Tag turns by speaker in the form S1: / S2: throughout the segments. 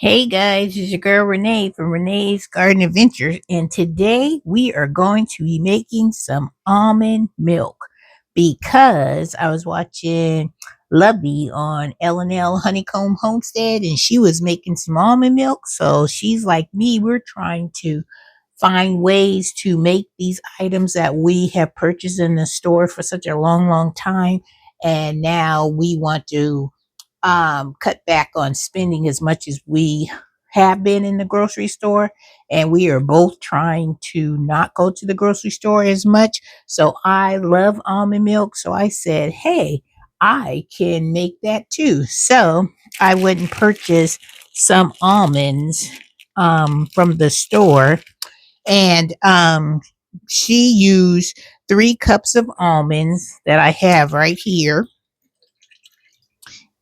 S1: Hey guys, it's your girl Renee from Renee's Garden Adventures, and today we are going to be making some almond milk because I was watching Lovey on L&L Honeycomb Homestead and she was making some almond milk. So she's like me, we're trying to find ways to make these items that we have purchased in the store for such a long time, and now we want to cut back on spending as much as we have been in the grocery store. And we are both trying to not go to the grocery store as much. So I love almond milk. So I said, hey, I can make that too. So I went and purchased some almonds from the store. And she used 3 cups of almonds that I have right here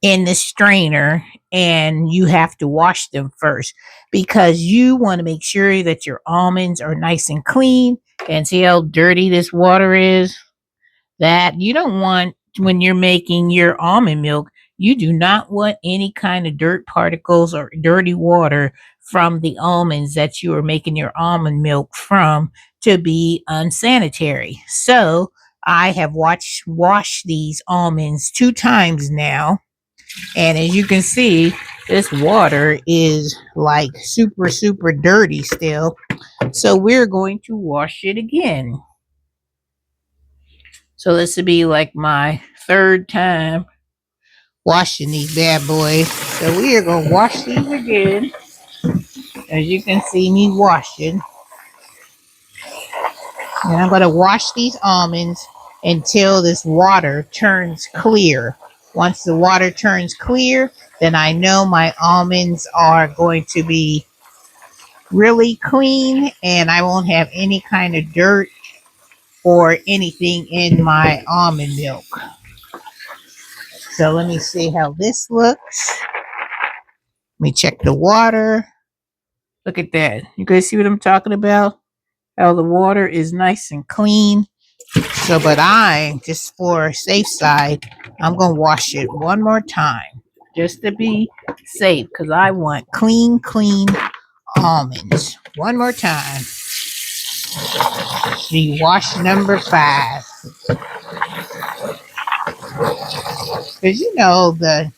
S1: in the strainer, and you have to wash them first because you want to make sure that your almonds are nice and clean. And see how dirty this water is? That you don't want when you're making your almond milk. You do not want any kind of dirt particles or dirty water from the almonds that you are making your almond milk from to be unsanitary. So I have washed these almonds 2 times now, and as you can see, this water is like super dirty still. So we're going to wash it again. So this will be like my 3rd time washing these bad boys. So we are going to wash these again. As you can see me washing. And I'm going to wash these almonds until this water turns clear. Once the water turns clear, then I know my almonds are going to be really clean and I won't have any kind of dirt or anything in my almond milk. So let me see how this looks. Let me check the water. Look at that. You guys see what I'm talking about? How the water is nice and clean. So, but just for safe side, I'm going to wash it one more time just to be safe because I want clean almonds. One more time. The wash number 5. Because you know the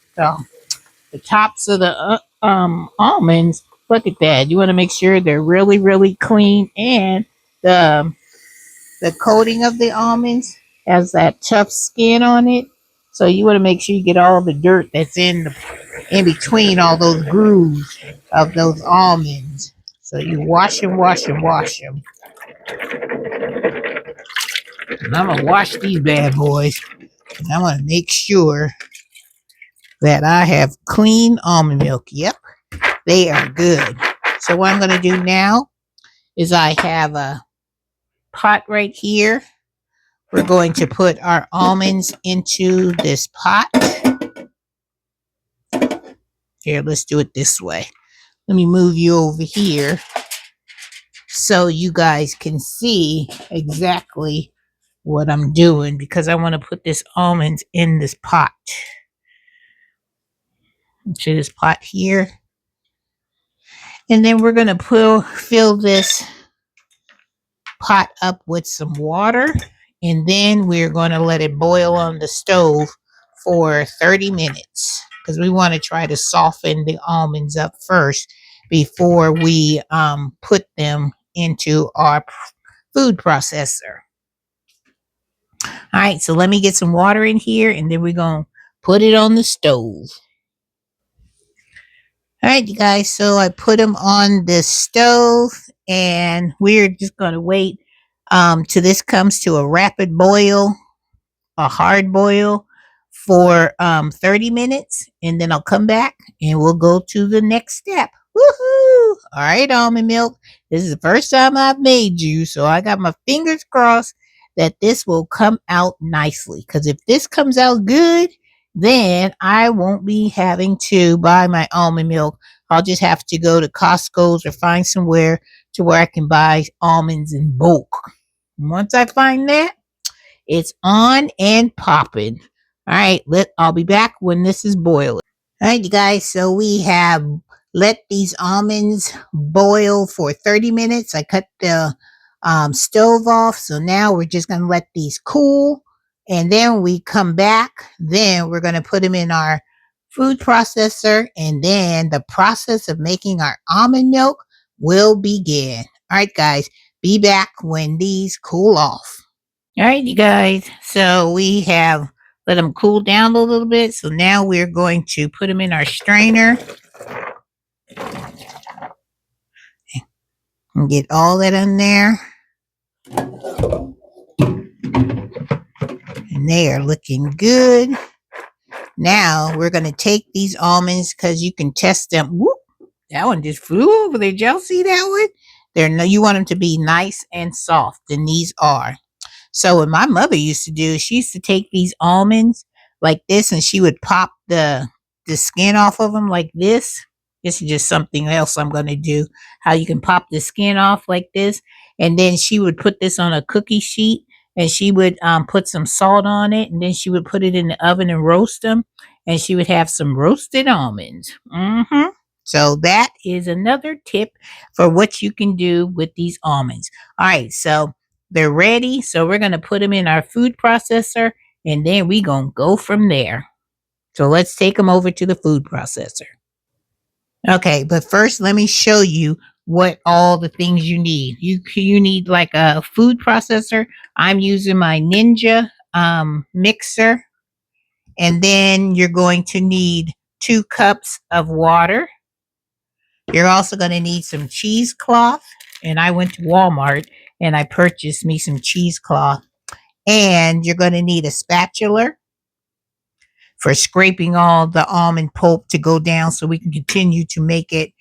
S1: tops of the almonds. Look at that. You want to make sure they're really clean, and the coating of the almonds has that tough skin on it. So you want to make sure you get all the dirt that's in between all those grooves of those almonds. So you wash them. And I'm gonna wash these bad boys. And I'm gonna make sure that I have clean almond milk. Yep, they are good. So what I'm gonna do now is I have a pot right here. We're going to put our almonds into this pot. Here, let's do it this way. Let me move you over here so you guys can see exactly what I'm doing, because I want to put this almonds in this pot. Into this pot here. And then we're going to fill this pot up with some water. And then we're going to let it boil on the stove for 30 minutes because we want to try to soften the almonds up first before we put them into our food processor. All right, so let me get some water in here and then we're going to put it on the stove. All right, you guys, so I put them on the stove and we're just going to wait till this comes to a rapid boil, a hard boil for 30 minutes, and then I'll come back and we'll go to the next step. Woohoo! All right, almond milk. This is the first time I've made you, so I got my fingers crossed that this will come out nicely. Because if this comes out good, then I won't be having to buy my almond milk. I'll just have to go to Costco's or find somewhere to where I can buy almonds in bulk. And once I find that, it's on and popping. All right, I'll be back when this is boiling. All right, you guys, so we have let these almonds boil for 30 minutes. I cut the stove off. So now we're just going to let these cool. And then we come back. Then we're going to put them in our food processor. And then the process of making our almond milk will begin. All right, guys, be back when these cool off. All right, you guys. So we have let them cool down a little bit. So now we're going to put them in our strainer and get all that in there. And they are looking good. Now we're going to take these almonds because you can test them. Whoop, that one just flew over there. Did y'all see that one? You want them to be nice and soft, and these are. So what my mother used to do, she used to take these almonds like this, and she would pop the skin off of them like this. This is just something else I'm going to do. How you can pop the skin off like this, and then she would put this on a cookie sheet, and she would put some salt on it, and then she would put it in the oven and roast them, and she would have some roasted almonds. So that is another tip for what you can do with these almonds. All right, so they're ready. So we're going to put them in our food processor, and then we're going to go from there. So let's take them over to the food processor. Okay, but first let me show you what all the things you need. You need like a food processor. I'm using my Ninja mixer. And then you're going to need 2 cups of water. You're also going to need some cheesecloth. And I went to Walmart and I purchased me some cheesecloth. And you're going to need a spatula for scraping all the almond pulp to go down so we can continue to make it,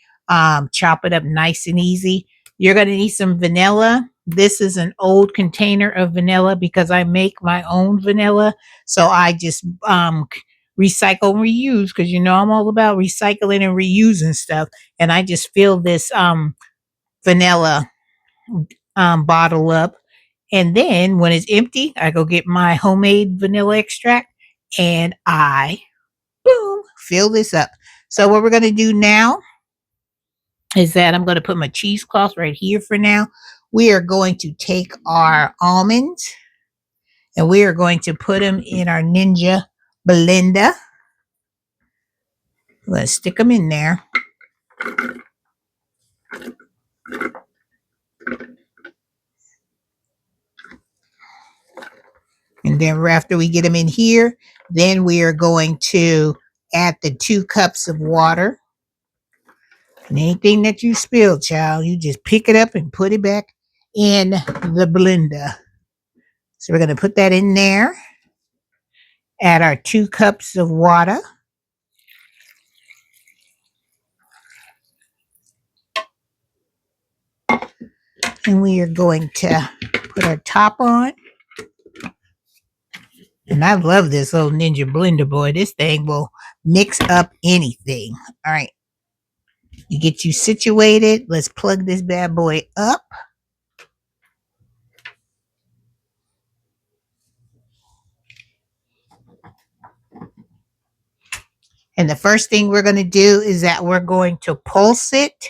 S1: chop it up nice and easy. You're going to need some vanilla. This is an old container of vanilla because I make my own vanilla. So I just recycle and reuse because I'm all about recycling and reusing stuff. And I just fill this vanilla bottle up. And then when it's empty, I go get my homemade vanilla extract and I, boom, fill this up. So what we're going to do now is that I'm going to put my cheesecloth right here for now. We are going to take our almonds and we are going to put them in our Ninja blender. Let's stick them in there. And then after we get them in here, then we are going to add the 2 cups of water. And anything that you spill, child, you just pick it up and put it back in the blender. So we're going to put that in there. Add our 2 cups of water. And we are going to put our top on. And I love this little Ninja blender, boy. This thing will mix up anything. All right. You get you situated. Let's plug this bad boy up. And the first thing we're going to do is that we're going to pulse it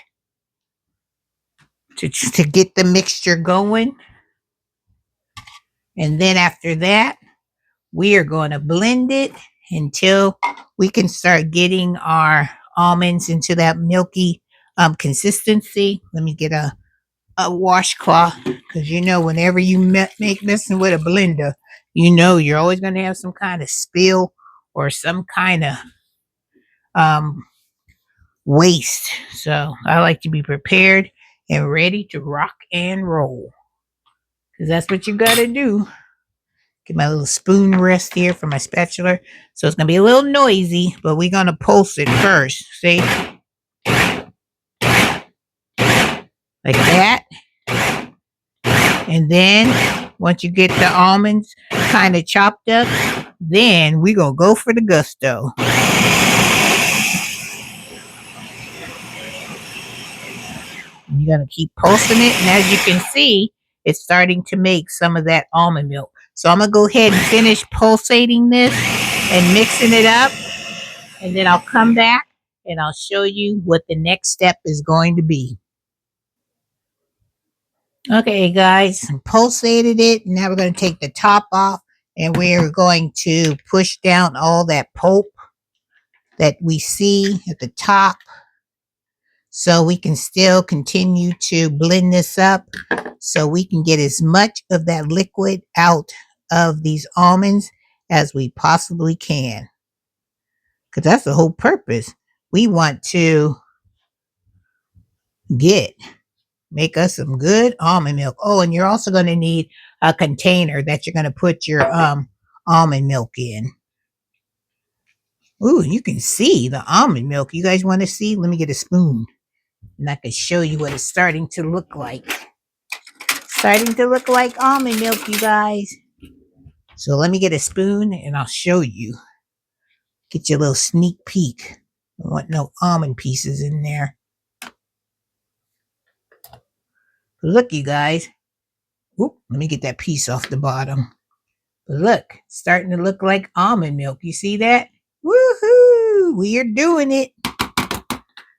S1: to get the mixture going. And then after that, we are going to blend it until we can start getting our almonds into that milky consistency. Let me get a washcloth because whenever you make messing with a blender, you're always going to have some kind of spill or some kind of waste. So I like to be prepared and ready to rock and roll because that's what you got to do. Get my little spoon rest here for my spatula. So it's going to be a little noisy, but we're going to pulse it first. See? Like that. And then once you get the almonds kind of chopped up, then we're going to go for the gusto. And you're going to keep pulsing it. And as you can see, it's starting to make some of that almond milk. So I'm going to go ahead and finish pulsating this and mixing it up. And then I'll come back and I'll show you what the next step is going to be. Okay, guys, pulsated it. Now we're going to take the top off and we're going to push down all that pulp that we see at the top so we can still continue to blend this up so we can get as much of that liquid out of these almonds as we possibly can. Because that's the whole purpose. We want to make us some good almond milk. Oh, and you're also going to need a container that you're going to put your almond milk in. Ooh, you can see the almond milk. You guys want to see? Let me get a spoon and I can show you what it's starting to look like. Starting to look like almond milk, you guys. So let me get a spoon and I'll show you. Get your little sneak peek. I don't want no almond pieces in there. Look, you guys. Whoop, let me get that piece off the bottom. But look, it's starting to look like almond milk. You see that? Woohoo! We are doing it.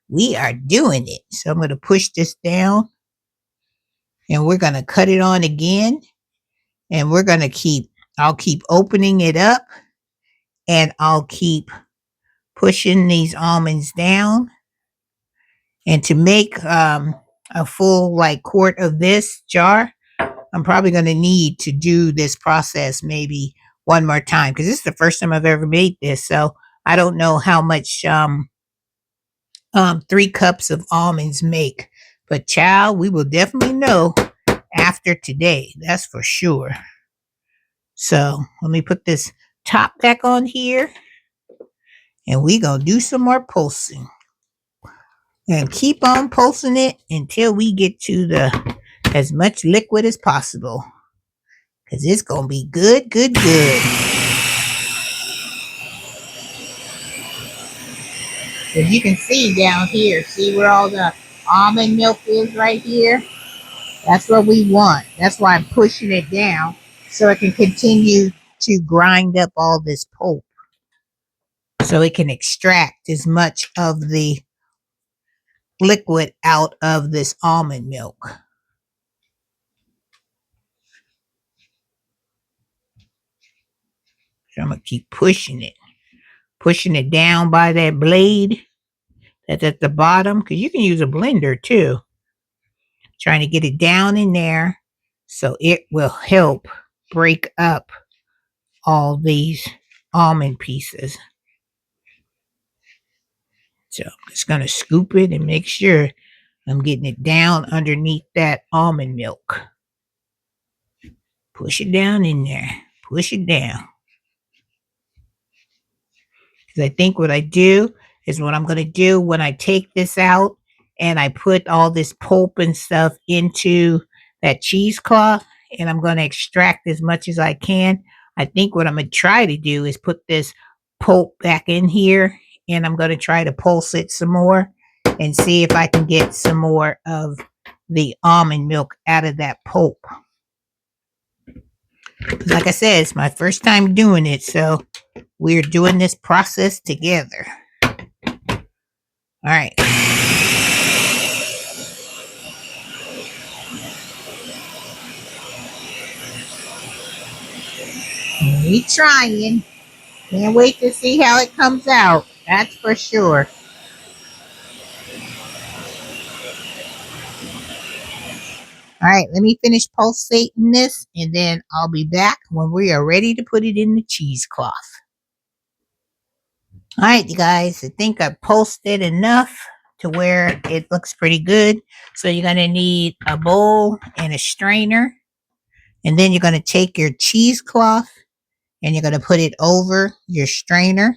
S1: We are doing it. So I'm going to push this down. And we're going to cut it on again. And we're going to I'll keep opening it up. And I'll keep pushing these almonds down. And to make a full quart of this jar, I'm probably going to need to do this process maybe one more time because this is the first time I've ever made this. So I don't know how much 3 cups of almonds make. But child, we will definitely know after today. That's for sure. So let me put this top back on here. And we going to do some more pulsing. And keep on pulsing it until we get to as much liquid as possible. Because it's going to be good, good, good. As you can see down here, see where all the almond milk is right here? That's what we want. That's why I'm pushing it down so it can continue to grind up all this pulp. So it can extract as much of the liquid out of this almond milk. So I'm going to keep pushing it down by that blade that's at the bottom, because you can use a blender too. Trying to get it down in there so it will help break up all these almond pieces. So I'm just going to scoop it and make sure I'm getting it down underneath that almond milk. Push it down in there. Push it down. Because I think what I do is what I'm going to do when I take this out and I put all this pulp and stuff into that cheesecloth and I'm going to extract as much as I can. I think what I'm going to try to do is put this pulp back in here and I'm going to try to pulse it some more and see if I can get some more of the almond milk out of that pulp. Like I said, it's my first time doing it, so we're doing this process together. All right. We trying. Can't wait to see how it comes out. That's for sure. All right, let me finish pulsating this, and then I'll be back when we are ready to put it in the cheesecloth. All right, you guys, I think I pulsed it enough to where it looks pretty good. So you're going to need a bowl and a strainer. And then you're going to take your cheesecloth and you're going to put it over your strainer.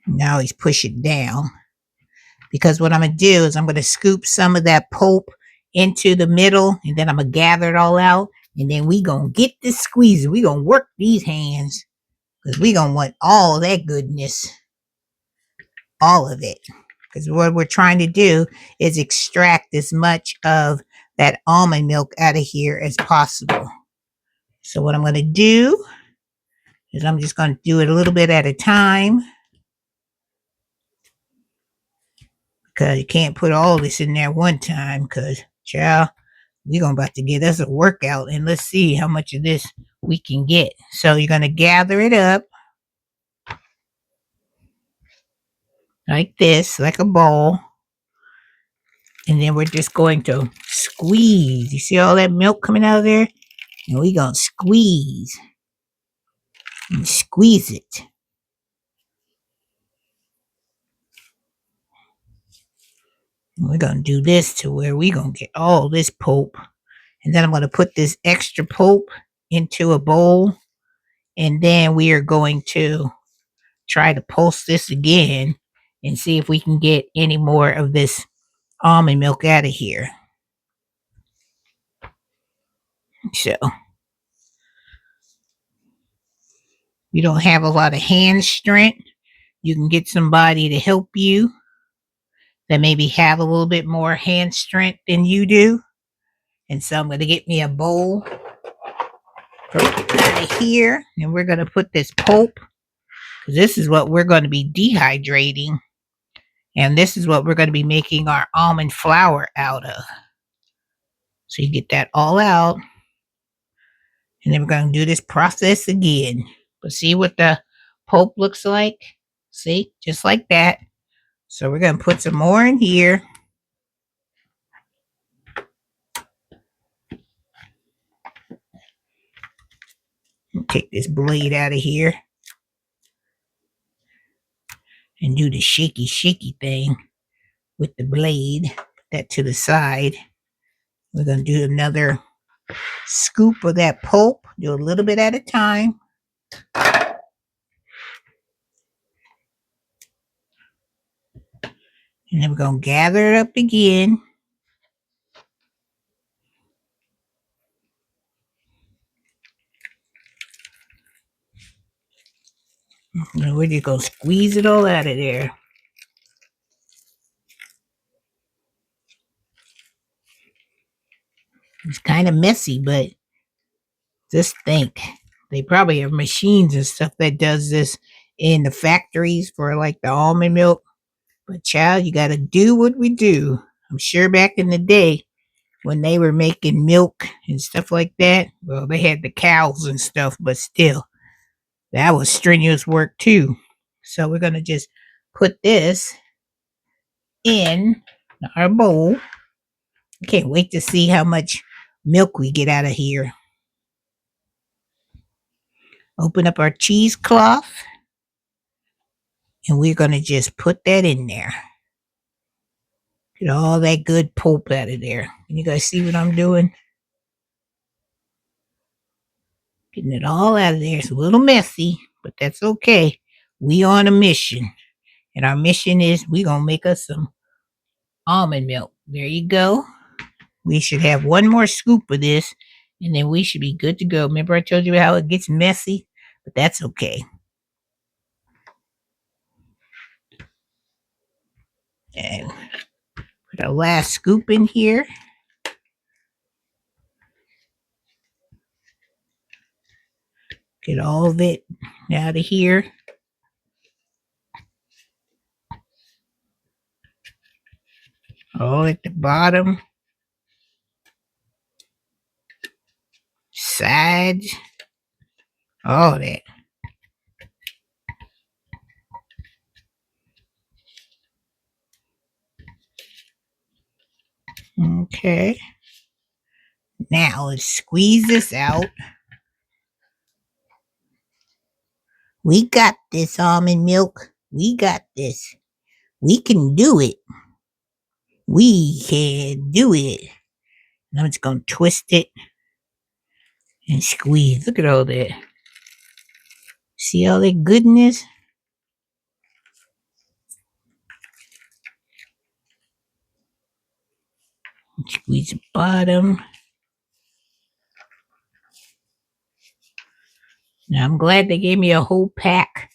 S1: Now he's pushing down. Because what I'm going to do is I'm going to scoop some of that pulp into the middle. And then I'm going to gather it all out. And then we going to get this squeeze. We going to work these hands. Because we going to want all that goodness. All of it. Because what we're trying to do is extract as much of that almond milk out of here as possible. So what I'm going to do because I'm just going to do it a little bit at a time, because you can't put all this in there one time, because, child, we're going about to get us a workout, and let's see how much of this we can get. So you're going to gather it up like this, like a ball. And then we're just going to squeeze. You see all that milk coming out of there? And we're going to squeeze. And squeeze it. And we're going to do this to where we're going to get all this pulp. And then I'm going to put this extra pulp into a bowl. And then we are going to try to pulse this again and see if we can get any more of this almond milk out of here. So you don't have a lot of hand strength, you can get somebody to help you that maybe have a little bit more hand strength than you do. And so I'm going to get me a bowl from out of here, and we're going to put this pulp, because this is what we're going to be dehydrating, and this is what we're going to be making our almond flour out of. So you get that all out, and then we're going to do this process again. But see what the pulp looks like? See, just like that. So we're going to put some more in here. Take this blade out of here and do the shaky thing with the blade. Put that to the side. We're going to do another scoop of that pulp. Do a little bit at a time. And then we're going to gather it up again. And we're just going to squeeze it all out of there. It's kind of messy, but just think. They probably have machines and stuff that does this in the factories for like the almond milk. But child, you got to do what we do. I'm sure back in the day when they were making milk and stuff like that, well, they had the cows and stuff, but still, that was strenuous work too. So we're going to just put this in our bowl. I can't wait to see how much milk we get out of here. Open up our cheesecloth, and we're going to just put that in there. Get all that good pulp out of there. Can you guys see what I'm doing? Getting it all out of there. It's a little messy, but that's okay. We on a mission. And our mission is we're going to make us some almond milk. There you go. We should have one more scoop of this, and then we should be good to go. Remember I told you how it gets messy? But that's okay. And put our last scoop in here. Get all of it out of here. All at the bottom. Sides. All that. Okay. Now let's squeeze this out. We got this, almond milk. We got this. We can do it. We can do it. And I'm just going to twist it and squeeze. Look at all that. See all that goodness? Squeeze the bottom. Now I'm glad they gave me a whole pack.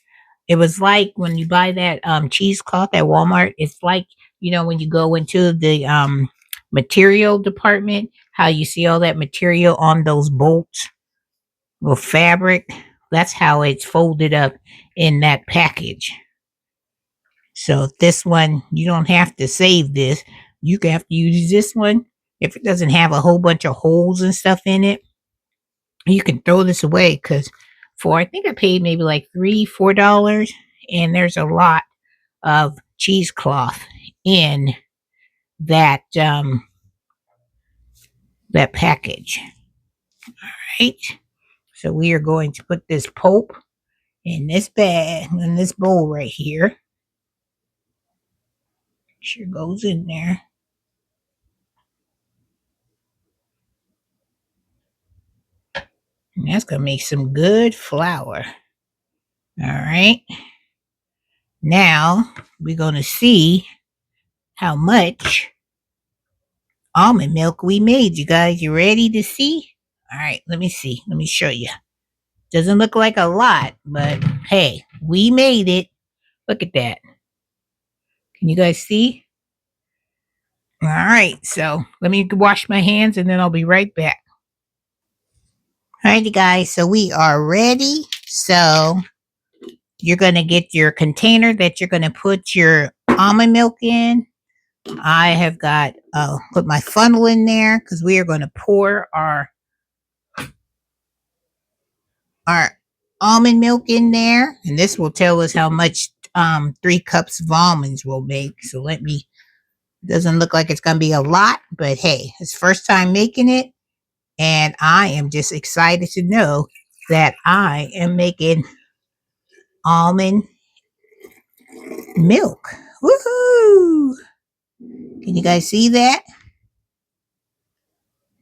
S1: It was like when you buy that cheesecloth at Walmart, it's like, you know, when you go into the material department, how you see all that material on those bolts with fabric. That's how it's folded up in that package. So this one, you don't have to save this. You can have to use this one. If it doesn't have a whole bunch of holes and stuff in it, you can throw this away because for I think I paid maybe like $3, $4, and there's a lot of cheesecloth in that that package. Right. So we are going to put this pulp in this bag, in this bowl right here. Sure goes in there. And that's gonna make some good flour. All right. Now we're gonna see how much almond milk we made. You guys, you ready to see? All right, let me see. Let me show you. Doesn't look like a lot, but hey, we made it. Look at that. Can you guys see? All right, so let me wash my hands and then I'll be right back. All right, you guys, so we are ready. So you're going to get your container that you're going to put your almond milk in. I have got, put my funnel in there because we are going to pour our almond milk in there. And this will tell us how much 3 cups of almonds will make. So doesn't look like it's going to be a lot, but hey, it's first time making it. And I am just excited to know that I am making almond milk. Woohoo! Can you guys see that?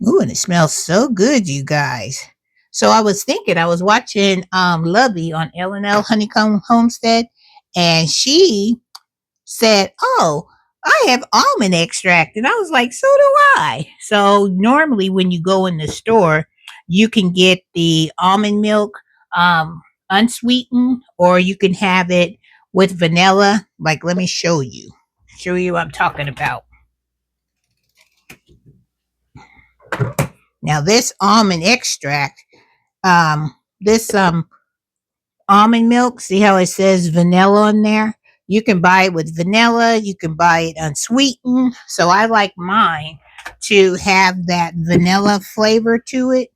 S1: Ooh, and it smells so good, you guys. So I was thinking, I was watching Lovey on L&L Honeycomb Homestead, and she said, "Oh, I have almond extract." And I was like, "So do I." So normally when you go in the store, you can get the almond milk unsweetened, or you can have it with vanilla. Like, let me show you. Show you what I'm talking about. Now this almond extract, this almond milk, see how it says vanilla on there? You can buy it with vanilla, you can buy it unsweetened. So I like mine to have that vanilla flavor to it.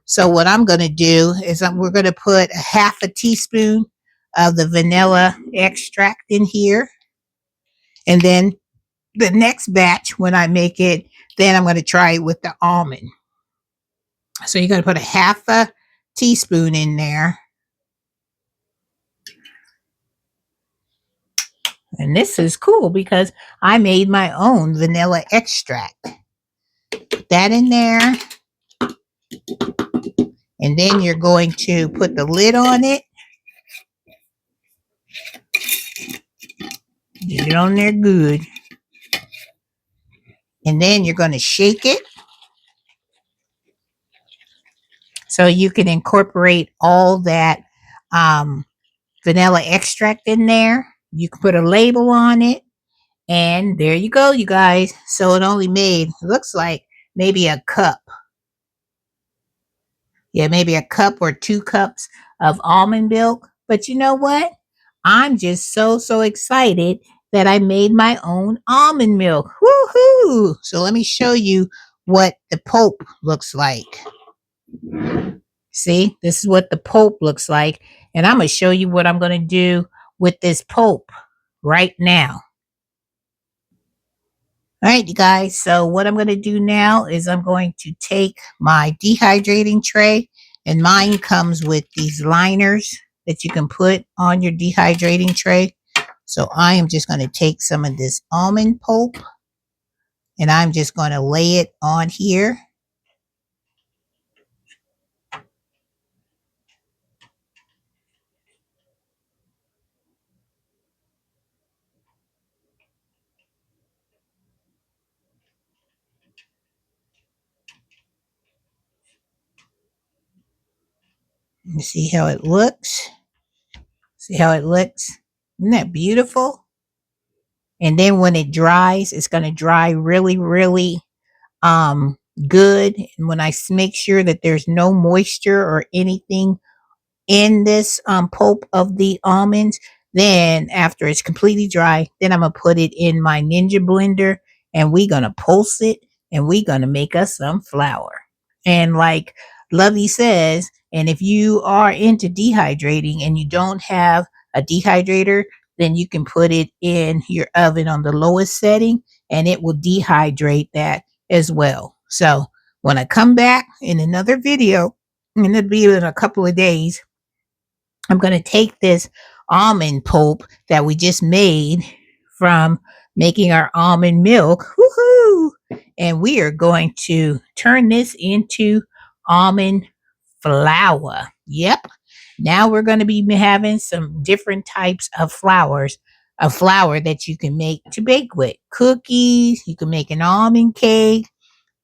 S1: So what I'm going to do is we're going to put a half a teaspoon of the vanilla extract in here. And then the next batch, when I make it, then I'm going to try it with the almond. So you're going to put a half a teaspoon in there. And this is cool because I made my own vanilla extract. Put that in there. And then you're going to put the lid on it. Get it on there good. And then you're going to shake it. So you can incorporate all that vanilla extract in there. You can put a label on it. And there you go, you guys. So it only made, looks like maybe a cup. Yeah, maybe a cup or 2 cups of almond milk. But you know what? I'm just so excited that I made my own almond milk. Woohoo! So let me show you what the pulp looks like. See, this is what the pulp looks like. And I'm going to show you what I'm going to do with this pulp right now. All right, you guys. So what I'm going to do now is I'm going to take my dehydrating tray, and mine comes with these liners that you can put on your dehydrating tray. So I am just going to take some of this almond pulp, and I'm just going to lay it on here. You see how it looks? See how it looks? Isn't that beautiful? And then when it dries, it's going to dry really good. And when I make sure that there's no moisture or anything in this pulp of the almonds. Then after it's completely dry, then I'm gonna put it in my Ninja blender and we're gonna pulse it and we're gonna make us some flour. And like Lovey says, and if you are into dehydrating and you don't have a dehydrator, then you can put it in your oven on the lowest setting and it will dehydrate that as well. So when I come back in another video, and it'll be in a couple of days, I'm going to take this almond pulp that we just made from making our almond milk. Woohoo! And we are going to turn this into almond flour. Yep. Now we're going to be having some different types of flours, a flour that you can make to bake with. Cookies, you can make an almond cake,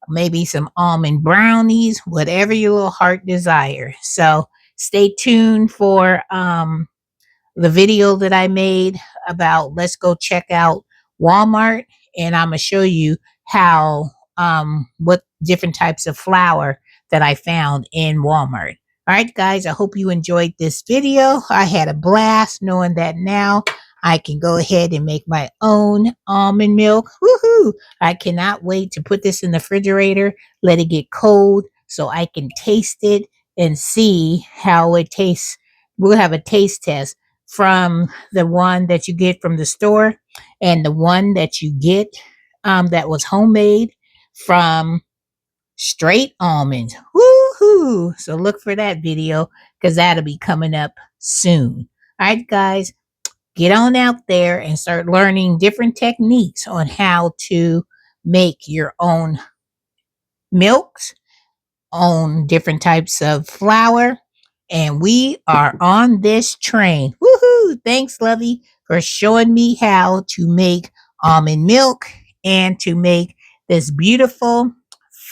S1: maybe some almond brownies, whatever your little heart desire. So stay tuned for the video that I made about let's go check out Walmart, and I'm gonna show you how what different types of flour that I found in Walmart. All right, guys, I hope you enjoyed this video. I had a blast knowing that now I can go ahead and make my own almond milk. Woohoo! I cannot wait to put this in the refrigerator, let it get cold so I can taste it and see how it tastes. We'll have a taste test from the one that you get from the store and the one that you get that was homemade from straight almonds. Woohoo! So look for that video because that'll be coming up soon. All right, guys, get on out there and start learning different techniques on how to make your own milks, on different types of flour, and we are on this train. Woohoo! Thanks, Lovey, for showing me how to make almond milk and to make this beautiful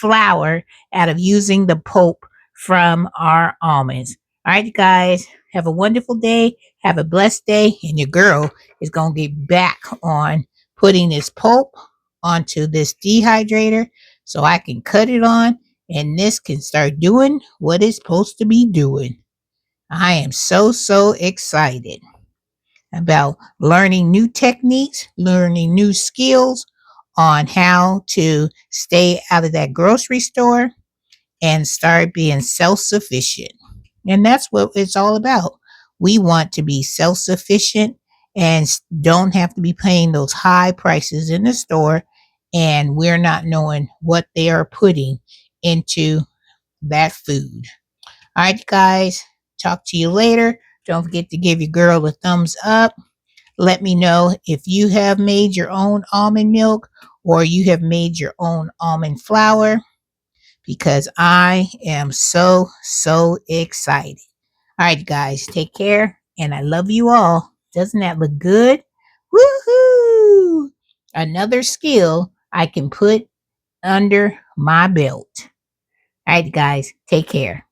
S1: flour out of using the pulp from our almonds. All right, guys, have a wonderful day. Have a blessed day. And your girl is going to get back on putting this pulp onto this dehydrator so I can cut it on and this can start doing what it's supposed to be doing. I am so excited about learning new techniques, learning new skills on how to stay out of that grocery store and start being self sufficient. And that's what it's all about. We want to be self sufficient and don't have to be paying those high prices in the store. And we're not knowing what they are putting into that food. All right, guys, talk to you later. Don't forget to give your girl a thumbs up. Let me know if you have made your own almond milk or you have made your own almond flour because I am so excited. All right, guys, take care and I love you all. Doesn't that look good? Woohoo! Another skill I can put under my belt. All right, guys, take care.